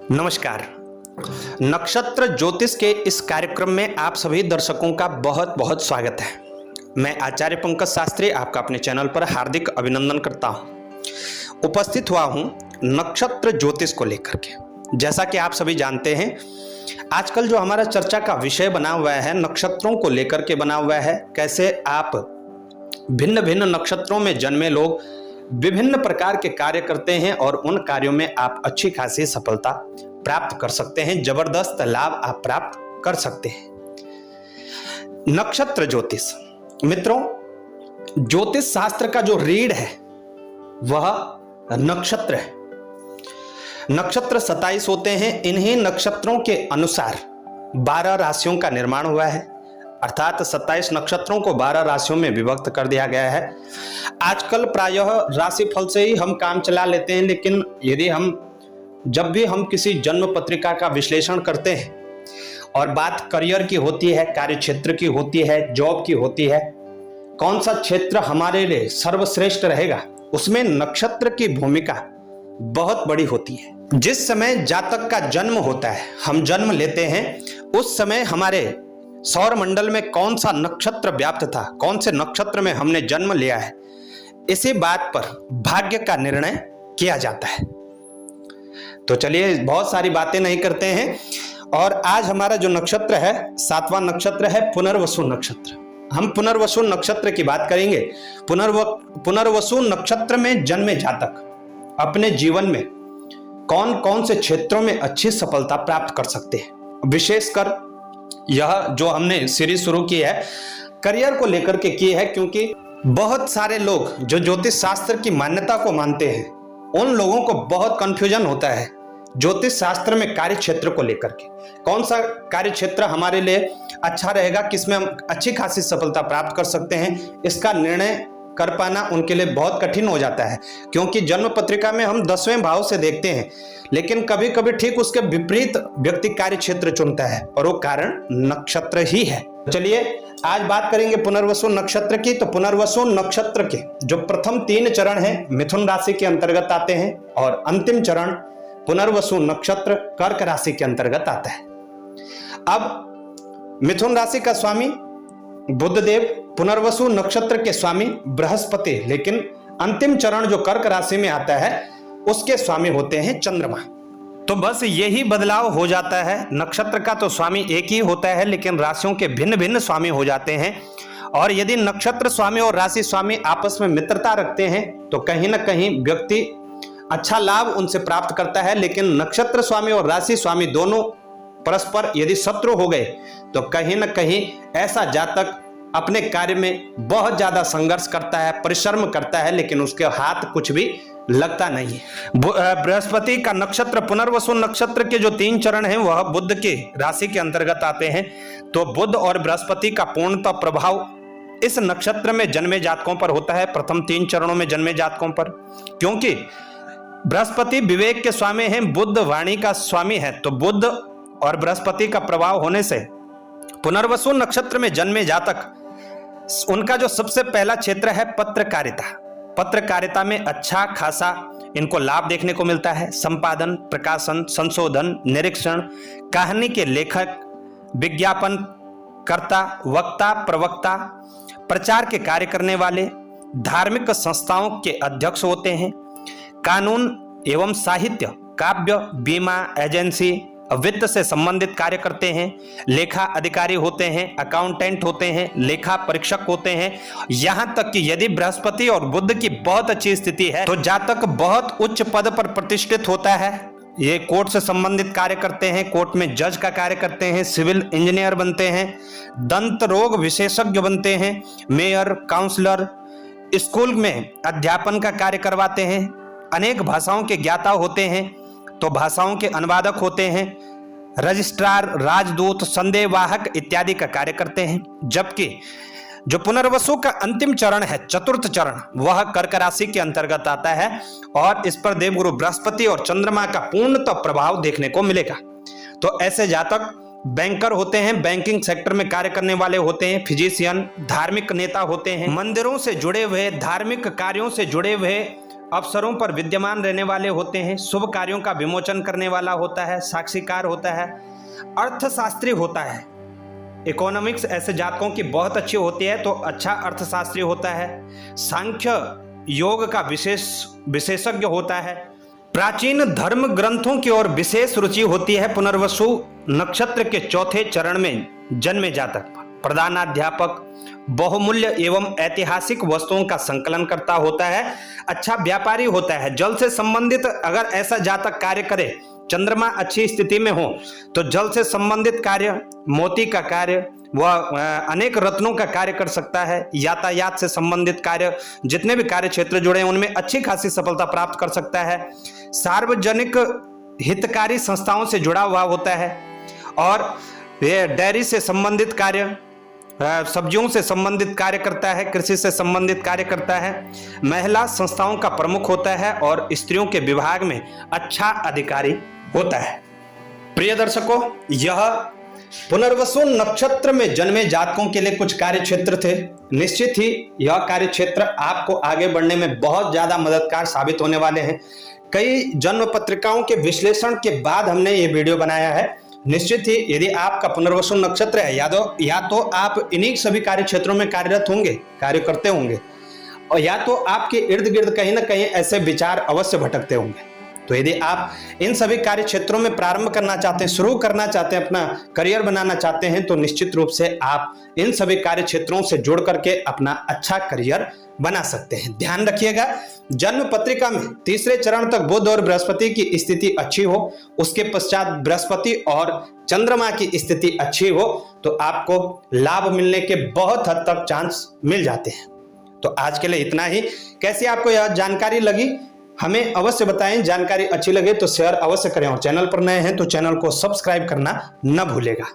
नमस्कार। नक्षत्र ज्योतिष के इस कार्यक्रम में आप सभी दर्शकों का बहुत बहुत स्वागत है। मैं आचार्य पंकज शास्त्री आपका अपने चैनल पर हार्दिक अभिनंदन करता हूं। उपस्थित हुआ हूं नक्षत्र ज्योतिष को लेकर के। जैसा कि आप सभी जानते हैं, आजकल जो हमारा चर्चा का विषय बना हुआ है नक्षत्रों को लेकर के बना हुआ है। कैसे आप भिन्न भिन्न नक्षत्रों में जन्मे लोग विभिन्न प्रकार के कार्य करते हैं और उन कार्यों में आप अच्छी खासी सफलता प्राप्त कर सकते हैं, जबरदस्त लाभ आप प्राप्त कर सकते हैं। नक्षत्र ज्योतिष मित्रों, ज्योतिष शास्त्र का जो रीढ़ है वह नक्षत्र है। नक्षत्र 27 होते हैं। इन्हीं नक्षत्रों के अनुसार 12 राशियों का निर्माण हुआ है, अर्थात 27 नक्षत्रों को 12 राशियों में विभक्त कर दिया गया है। आजकल प्रायः राशिफल से ही हम काम चला लेते हैं, लेकिन यदि जब भी हम किसी जन्म पत्रिका का विश्लेषण करते हैं और बात करियर की होती है, कार्य क्षेत्र की होती है, जॉब की होती है, कौन सा क्षेत्र हमारे लिए सर्वश्रेष्ठ रहेगा, उसमें नक्षत्र की भूमिका बहुत बड़ी होती है। जिस समय जातक का जन्म होता है, हम जन्म लेते हैं, उस समय हमारे सौर मंडल में कौन सा नक्षत्र व्याप्त था, कौन से नक्षत्र में हमने जन्म लिया है, इसी बात पर भाग्य का निर्णय किया जाता है। तो चलिए बहुत सारी बातें नहीं करते हैं, और आज हमारा जो नक्षत्र है 7वां नक्षत्र है पुनर्वसु नक्षत्र। हम पुनर्वसु नक्षत्र की बात करेंगे। पुनर्वसु नक्षत्र में जन्मे जातक अपने जीवन में कौन कौन से क्षेत्रों में अच्छी सफलता प्राप्त कर सकते हैं। विशेषकर यह जो हमने सीरीज शुरू की है करियर को लेकर के की है, क्योंकि बहुत सारे लोग जो ज्योतिष शास्त्र की मान्यता को मानते हैं उन लोगों को बहुत कंफ्यूजन होता है ज्योतिष शास्त्र में कार्य क्षेत्र को लेकर के। कौन सा कार्य क्षेत्र हमारे लिए अच्छा रहेगा, किसमें हम अच्छी खासी सफलता प्राप्त कर सकते हैं, इसका निर्णय कर पाना उनके लिए बहुत कठिन हो जाता है। क्योंकि जन्म पत्रिका में हम 10वें भाव से देखते हैं, लेकिन कभी कभी ठीक उसके विपरीत व्यक्ति कार्य क्षेत्र चुनता है, और वो कारण नक्षत्र ही है। चलिए आज बात करेंगे पुनर्वसु नक्षत्र की। तो पुनर्वसु नक्षत्र के जो प्रथम 3 चरण हैं मिथुन राशि के अंतर्गत आते हैं, और अंतिम चरण पुनर्वसु नक्षत्र कर्क राशि के अंतर्गत आता है। अब मिथुन राशि का स्वामी बुधदेव, पुनर्वसु नक्षत्र के स्वामी बृहस्पति, लेकिन अंतिम चरण जो कर्क राशि में आता है उसके स्वामी होते हैं चंद्रमा। तो बस यही बदलाव हो जाता है। नक्षत्र का तो स्वामी एक ही होता है, लेकिन राशियों के भिन्न भिन्न स्वामी हो जाते हैं। और यदि नक्षत्र स्वामी और राशि स्वामी आपस में मित्रता रखते हैं तो कहीं ना कहीं व्यक्ति अच्छा लाभ उनसे प्राप्त करता है। लेकिन नक्षत्र स्वामी और राशि स्वामी दोनों परस्पर यदि शत्रु हो गए तो कहीं ना कहीं ऐसा जातक अपने कार्य में बहुत ज्यादा संघर्ष करता है, परिश्रम करता है, लेकिन उसके हाथ कुछ भी लगता नहीं है। बृहस्पति का नक्षत्र पुनर्वसु नक्षत्र के जो 3 चरण हैं वह बुध की राशि के अंतर्गत आते हैं। तो बुध और बृहस्पति का पूर्णतः प्रभाव इस नक्षत्र में जन्मे जातकों पर होता है, प्रथम 3 चरणों में जन्मे जातकों पर। क्योंकि बृहस्पति विवेक के स्वामी हैं, बुध वाणी का स्वामी है। तो बुध और बृहस्पति का प्रभाव होने से पुनर्वसु नक्षत्र में जन्मे जातक, उनका जो सबसे पहला क्षेत्र है पत्रकारिता। पत्रकारिता में अच्छा खासा इनको लाभ देखने को मिलता है। संपादन, प्रकाशन, संशोधन, निरीक्षण, कहानी के लेखक, विज्ञापन कर्ता, वक्ता, प्रवक्ता, प्रचार के कार्य करने वाले, धार्मिक संस्थाओं के अध्यक्ष होते हैं, कानून एवं साहित्य, काव्य, बीमा एजेंसी, वित्त से संबंधित कार्य करते हैं, लेखा अधिकारी होते हैं, अकाउंटेंट होते हैं, लेखा परीक्षक होते हैं। यहां तक कि यदि बृहस्पति और बुध की बहुत अच्छी स्थिति है तो जातक बहुत उच्च पद पर प्रतिष्ठित होता है। ये कोर्ट से संबंधित कार्य करते हैं, कोर्ट में जज का कार्य करते हैं, सिविल इंजीनियर बनते हैं, दंत रोग विशेषज्ञ बनते हैं, मेयर, काउंसलर, स्कूल में अध्यापन का कार्य करवाते हैं, अनेक भाषाओं के ज्ञाता होते हैं तो भाषाओं के अनुवादक होते हैं, रजिस्ट्रार, राजदूत, संदेहवाहक इत्यादि का कार्य करते हैं। जबकि जो पुनर्वसु का अंतिम चरण है, चतुर्थ चरण, वह कर्क राशि के अंतर्गत आता है, और इस पर देवगुरु बृहस्पति और चंद्रमा का पूर्णतः प्रभाव देखने को मिलेगा। तो ऐसे जातक बैंकर होते हैं, बैंकिंग सेक्टर में कार्य करने वाले होते हैं, फिजिशियन, धार्मिक नेता होते हैं, मंदिरों से जुड़े हुए, धार्मिक कार्यों से जुड़े हुए अवसरों पर विद्यमान रहने वाले होते हैं, शुभ कार्यों का विमोचन करने वाला होता है, साक्षीकार होता है, अर्थशास्त्री होता है। इकोनॉमिक्स ऐसे जातकों की बहुत अच्छी होती है तो अच्छा अर्थशास्त्री होता है। सांख्य योग का विशेषज्ञ होता है। प्राचीन धर्म ग्रंथों की ओर विशेष रुचि होती है। पुनर्वसु नक्षत्र के चौथे चरण में जन्मे जातक प्रधानाध्यापक, बहुमूल्य एवं ऐतिहासिक वस्तुओं का संकलन करता होता है। अच्छा व्यापारी होता है। जल से संबंधित अगर ऐसा जातक कार्य करे, चंद्रमा अच्छी स्थिति में हो तो जल से संबंधित कार्य, मोती का कार्य, वह अनेक रत्नों का कार्य कर सकता है। यातायात से संबंधित कार्य, जितने भी कार्य क्षेत्र जुड़े हैं उनमें अच्छी खासी सफलता प्राप्त कर सकता है। सार्वजनिक हितकारी संस्थाओं से जुड़ा हुआ होता है और यह डेयरी से संबंधित कार्य, सब्जियों से संबंधित कार्य करता है, कृषि से संबंधित कार्य करता है। महिला संस्थाओं का प्रमुख होता है और स्त्रियों के विभाग में अच्छा अधिकारी होता है। प्रिय दर्शकों, यह पुनर्वसु नक्षत्र में जन्मे जातकों के लिए कुछ कार्य क्षेत्र थे। निश्चित ही यह कार्य क्षेत्र आपको आगे बढ़ने में बहुत ज्यादा मददगार साबित होने वाले हैं। कई जन्म पत्रिकाओं के विश्लेषण के बाद हमने ये वीडियो बनाया है। निश्चित ही यदि आपका पुनर्वसु नक्षत्र है या तो आप इन्हीं सभी कार्य क्षेत्रों में कार्यरत होंगे, कार्य करते होंगे, और या तो आपके इर्द गिर्द कहीं ना कहीं ऐसे विचार अवश्य भटकते होंगे। तो यदि आप इन सभी कार्य क्षेत्रों में प्रारंभ करना चाहते हैं, शुरू करना चाहते हैं, अपना करियर बनाना चाहते हैं, तो निश्चित रूप से आप इन सभी कार्य क्षेत्रों से जुड़ करके अपना अच्छा करियर बना सकते हैं। ध्यान रखिएगा, जन्म पत्रिका में तीसरे चरण तक बुध और बृहस्पति की स्थिति अच्छी हो, उसके पश्चात बृहस्पति और चंद्रमा की स्थिति अच्छी हो तो आपको लाभ मिलने के बहुत हद तक चांस मिल जाते हैं। तो आज के लिए इतना ही। कैसी आपको यह जानकारी लगी हमें अवश्य बताएं। जानकारी अच्छी लगे तो शेयर अवश्य करें और चैनल पर नए हैं तो चैनल को सब्सक्राइब करना न भूलेगा।